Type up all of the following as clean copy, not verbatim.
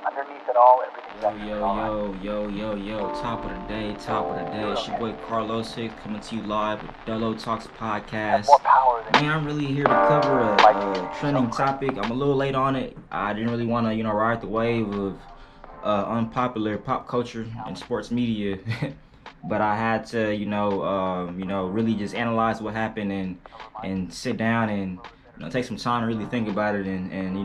Underneath it all, everything's Yo, actually alright. top of the day, top of the day. It's your boy Carlos here coming to you live with Dolo Talks Has more Podcast. power than Man, I'm really here to cover life a is so trending crazy. topic. I'm a little late on it. I didn't really want to, ride the wave of unpopular pop culture and sports media, but I had to, really just analyze what happened and sit down and take some time to really think about it and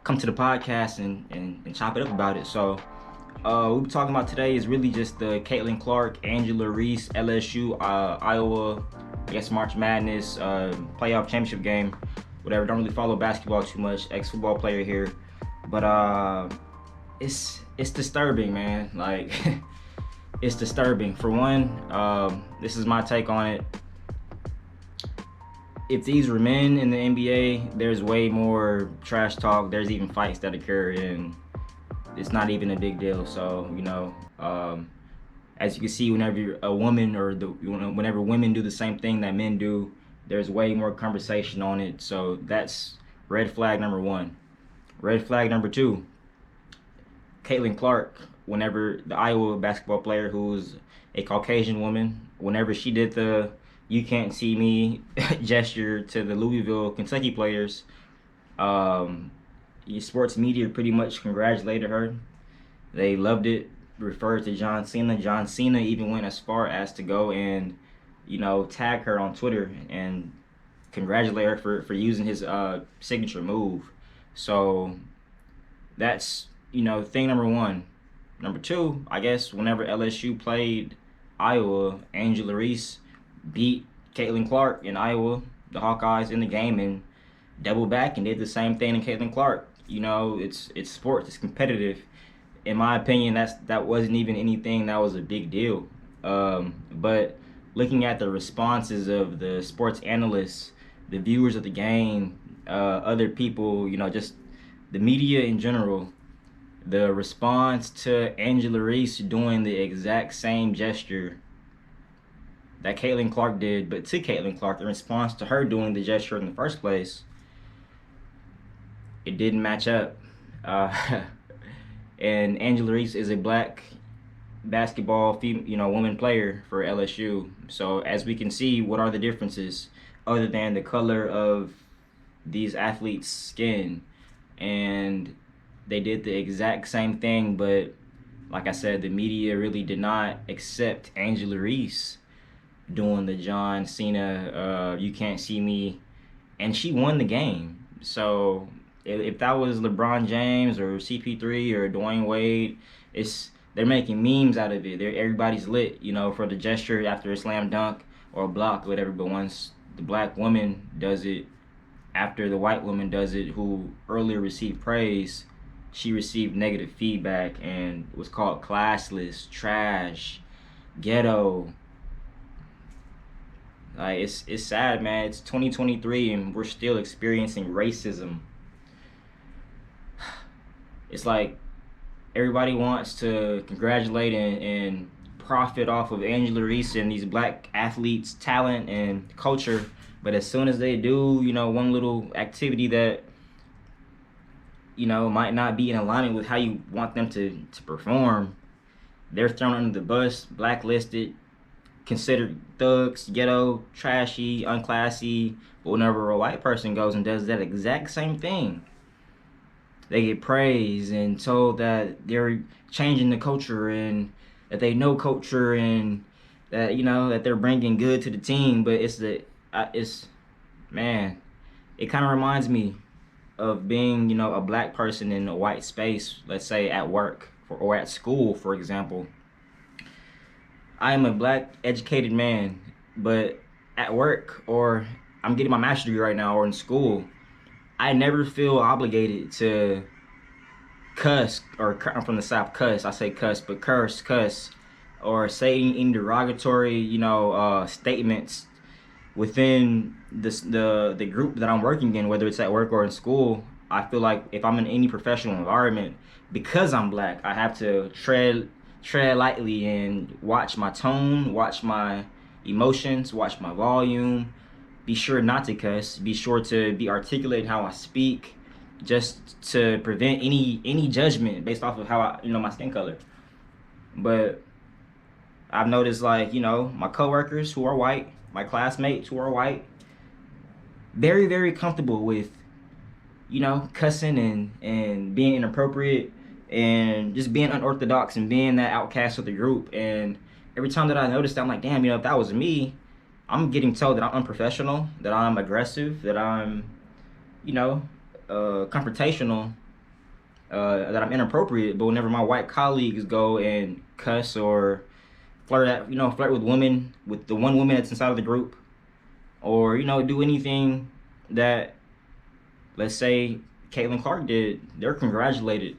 come to the podcast and chop it up about it. So what we're talking about today is really just the Caitlin Clark, Angela Reese, LSU, Iowa, I guess March Madness, playoff championship game, whatever. Don't really follow basketball too much. Ex-football player here, but it's disturbing, man. Like it's disturbing. For one, this is my take on it. If these were men in the NBA, there's way more trash talk. There's even fights that occur, and it's not even a big deal. So as you can see, whenever a woman whenever women do the same thing that men do, there's way more conversation on it. So that's red flag number one. Red flag number two. Caitlin Clark, whenever the Iowa basketball player who's a Caucasian woman, whenever she did the "you can't see me" gesture to the Louisville, Kentucky players, um, sports media pretty much congratulated her. They loved it, referred to John Cena. John Cena even went as far as to go and, tag her on Twitter and congratulate her for using his signature move. So that's, thing number one. Number two, I guess whenever LSU played Iowa, Angela Reese beat Caitlin Clark in Iowa, the Hawkeyes in the game, and doubled back and did the same thing to Caitlin Clark. It's sports, it's competitive. In my opinion, that wasn't even anything that was a big deal. But looking at the responses of the sports analysts, the viewers of the game, other people, just the media in general, the response to Angela Reese doing the exact same gesture that Caitlin Clark did, but to Caitlin Clark, in response to her doing the gesture in the first place, it didn't match up. Uh, and Angela Reese is a black basketball woman player for LSU. So as we can see, what are the differences other than the color of these athletes' skin? And they did the exact same thing, but like I said, the media really did not accept Angela Reese doing the John Cena "you can't see me," and she won the game. So if that was LeBron James or CP3 or Dwayne Wade, they're making memes out of it. Everybody's lit, for the gesture after a slam dunk or a block or whatever. But once the black woman does it, after the white woman does it, who earlier received praise, she received negative feedback and was called classless, trash, ghetto. Like it's sad, man. It's 2023 and we're still experiencing racism. It's like everybody wants to congratulate and profit off of Angela Reese and these black athletes' talent and culture, but as soon as they do, one little activity that might not be in alignment with how you want them to perform, they're thrown under the bus, blacklisted, considered thugs, ghetto, trashy, unclassy. But whenever a white person goes and does that exact same thing, they get praised and told that they're changing the culture and that they know culture and that that they're bringing good to the team. But it's man, it kind of reminds me of being a black person in a white space. Let's say at work or at school, for example. I am a black educated man, but at work or I'm getting my master's degree right now or in school, I never feel obligated to cuss or I'm from the South, cuss. I say cuss, but curse, cuss, or say any derogatory, statements within the group that I'm working in, whether it's at work or in school. I feel like if I'm in any professional environment, because I'm black, I have to tread lightly and watch my tone, watch my emotions, watch my volume, be sure not to cuss, be sure to be articulate in how I speak, just to prevent any judgment based off of how my skin color. But I've noticed, like, my coworkers who are white, my classmates who are white, very, very comfortable with, cussing and being inappropriate and just being unorthodox and being that outcast of the group. And every time that I notice that, I'm like, damn, if that was me, I'm getting told that I'm unprofessional, that I'm aggressive, that I'm, you know, confrontational, that I'm inappropriate. But whenever my white colleagues go and cuss or flirt with women, with the one woman that's inside of the group, or do anything that, let's say, Caitlin Clark did, they're congratulated,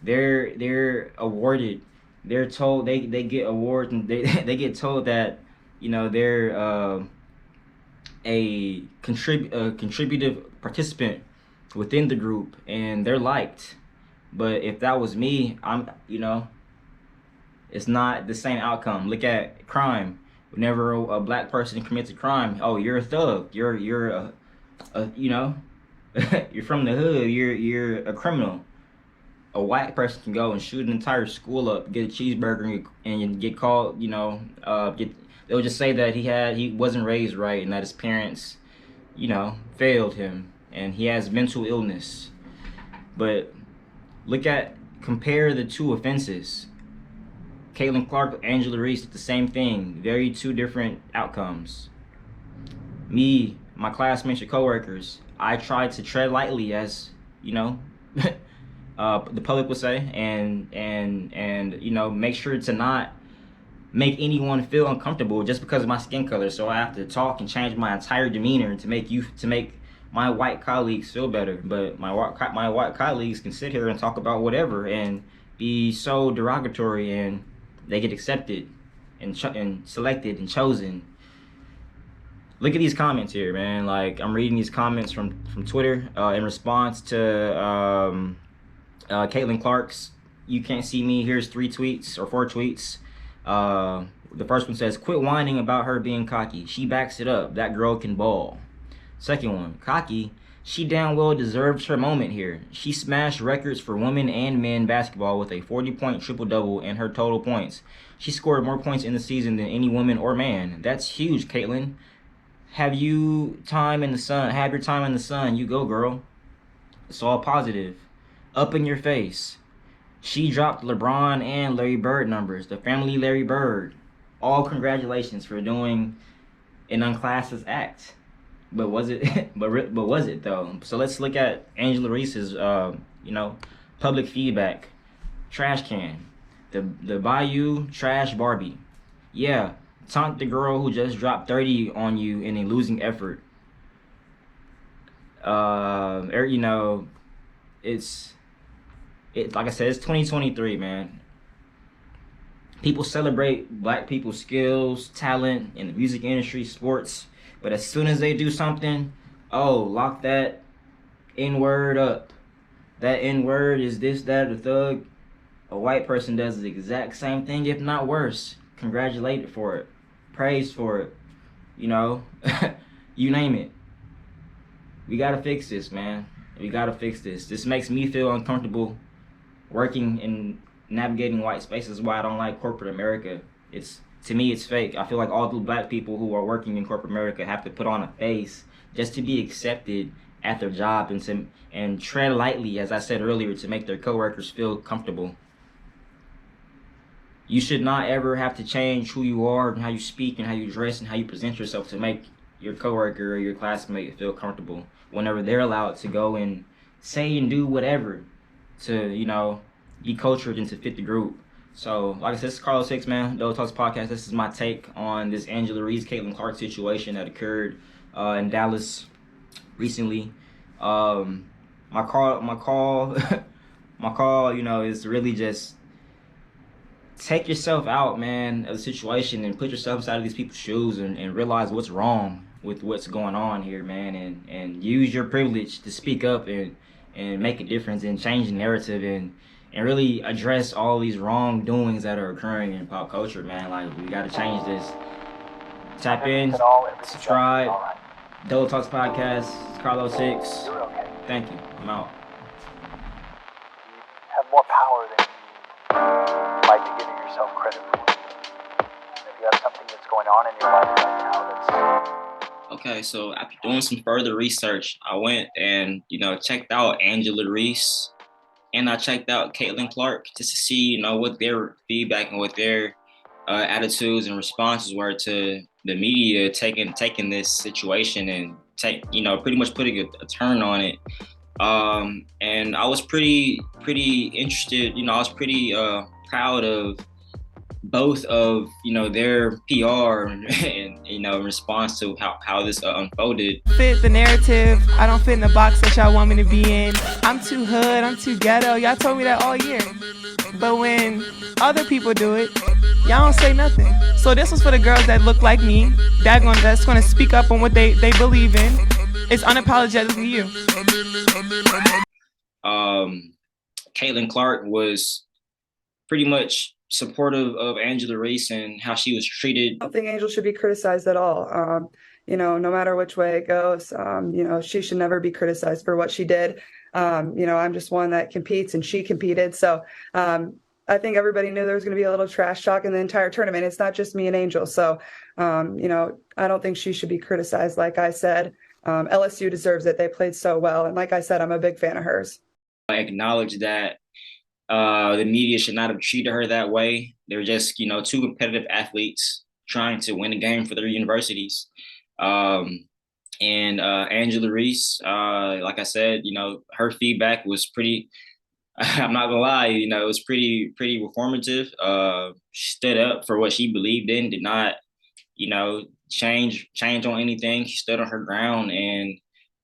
they're awarded, they're told they get awards, and they they get told that they're a contributive participant within the group, and they're liked. But if that was me, it's not the same outcome. Look at crime. Whenever a black person commits a crime, oh, you're a thug. You're a you're from the hood. You're a criminal. A white person can go and shoot an entire school up, get a cheeseburger, and get called. They'll just say that he wasn't raised right, and that his parents, failed him, and he has mental illness. But compare the two offenses. Caitlin Clark, Angela Reese did the same thing. Very two different outcomes. Me, my classmates or coworkers, I tried to tread lightly, as the public would say, and make sure to not make anyone feel uncomfortable just because of my skin color. So I have to talk and change my entire demeanor to make my white colleagues feel better. But my white colleagues can sit here and talk about whatever and be so derogatory, and they get accepted and selected and chosen. Look at these comments here, man. Like, I'm reading these comments from Twitter in response to Caitlin Clark's "You Can't See Me." Here's 4 tweets. The first one says, "Quit whining about her being cocky. She backs it up. That girl can ball." Second one, "Cocky? She damn well deserves her moment here. She smashed records for women and men basketball with a 40-point triple-double in her total points. She scored more points in the season than any woman or man. That's huge, Caitlin. Have your time in the sun. You go, girl. It's all positive. Up in your face. She dropped LeBron and Larry Bird numbers. The family Larry Bird. All congratulations for doing an unclassist act." But was it? but was it though? So let's look at Angela Reese's, public feedback. Trash can, the Bayou trash Barbie. Yeah, taunt the girl who just dropped 30 on you in a losing effort. It's like I said, it's 2023, man. People celebrate black people's skills, talent in the music industry, sports. But as soon as they do something, lock that N-word up. That N-word is this, that, or thug. A white person does the exact same thing, if not worse. Congratulated for it. Praised for it. You name it. We gotta fix this, man. We gotta fix this. This makes me feel uncomfortable working and navigating white spaces. Why I don't like corporate America. To me, it's fake. I feel like all the black people who are working in corporate America have to put on a face just to be accepted at their job, and tread lightly, as I said earlier, to make their coworkers feel comfortable. You should not ever have to change who you are and how you speak and how you dress and how you present yourself to make your coworker or your classmate feel comfortable whenever they're allowed to go and say and do whatever to, be cultured and to fit the group. So, like I said, this is Carlos Hicks, man. Double Talks Podcast. This is my take on this Angela Reese, Caitlin Clark situation that occurred in Dallas recently. My call, is really just take yourself out, man, of the situation and put yourself inside of these people's shoes and realize what's wrong with what's going on here, man, and use your privilege to speak up and make a difference and change the narrative and really address all these wrongdoings that are occurring in pop culture, man. Like, we gotta change this. Tap in, subscribe. Double Talks Podcast. It's Carlos Hicks. Thank you. I'm out. You have more power than you might be giving yourself credit for. And if you have something that's going on in your life right now that's Okay, so after doing some further research, I went and checked out Angela Reese and I checked out Caitlin Clark just to see what their feedback and what their attitudes and responses were to the media taking this situation and pretty much putting a turn on it. And I was pretty interested. I was pretty proud of both of their PR and in response to how this unfolded. Fit the narrative. I don't fit in the box that y'all want me to be in. I'm too hood. I'm too ghetto. Y'all told me that all year. But when other people do it, y'all don't say nothing. So this was for the girls that look like me. That's gonna speak up on what they believe in. It's unapologetically you. Caitlin Clark was pretty much supportive of Angela Reese and how she was treated. I don't think Angel should be criticized at all. No matter which way it goes, she should never be criticized for what she did. I'm just one that competes and she competed. So I think everybody knew there was going to be a little trash talk in the entire tournament. It's not just me and Angel. So, I don't think she should be criticized. Like I said, LSU deserves it. They played so well. And like I said, I'm a big fan of hers. I acknowledge that the media should not have treated her that way. They're just, two competitive athletes trying to win a game for their universities. And Angela Reese, like I said, her feedback was pretty. I'm not gonna lie, it was pretty reformative. She stood up for what she believed in, did not, change on anything. She stood on her ground, and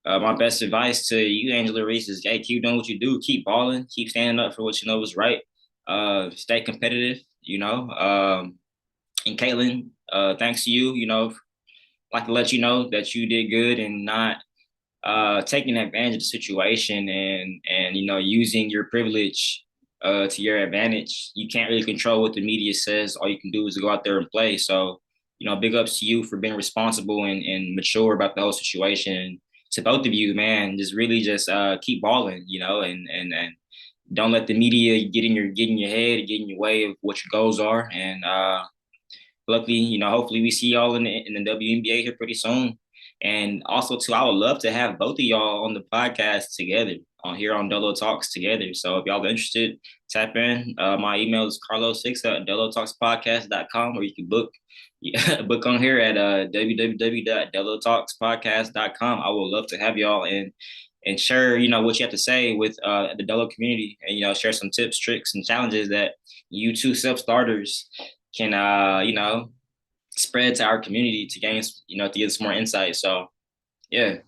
my best advice to you, Angela Reese, is hey, keep doing what you do, keep balling, keep standing up for what you know is right. Stay competitive, and Caitlin, thanks to you, like to let you know that you did good and not taking advantage of the situation and using your privilege to your advantage. You can't really control what the media says. All you can do is go out there and play. So, big ups to you for being responsible and mature about the whole situation. To both of you, man, just keep balling, and don't let the media get in your head, get in your way of what your goals are. And luckily, hopefully we see y'all in the WNBA here pretty soon. And also, too, I would love to have both of y'all on the podcast together on Dolo Talks together. So if y'all are interested, tap in. My email is carlos6@dolotalkspodcast.com, or you can book on here at www.dolotalkspodcast.com. I would love to have y'all and share, what you have to say with the Dolo community, and share some tips, tricks, and challenges that you two self-starters can spread to our community to gain to get some more insight. So yeah.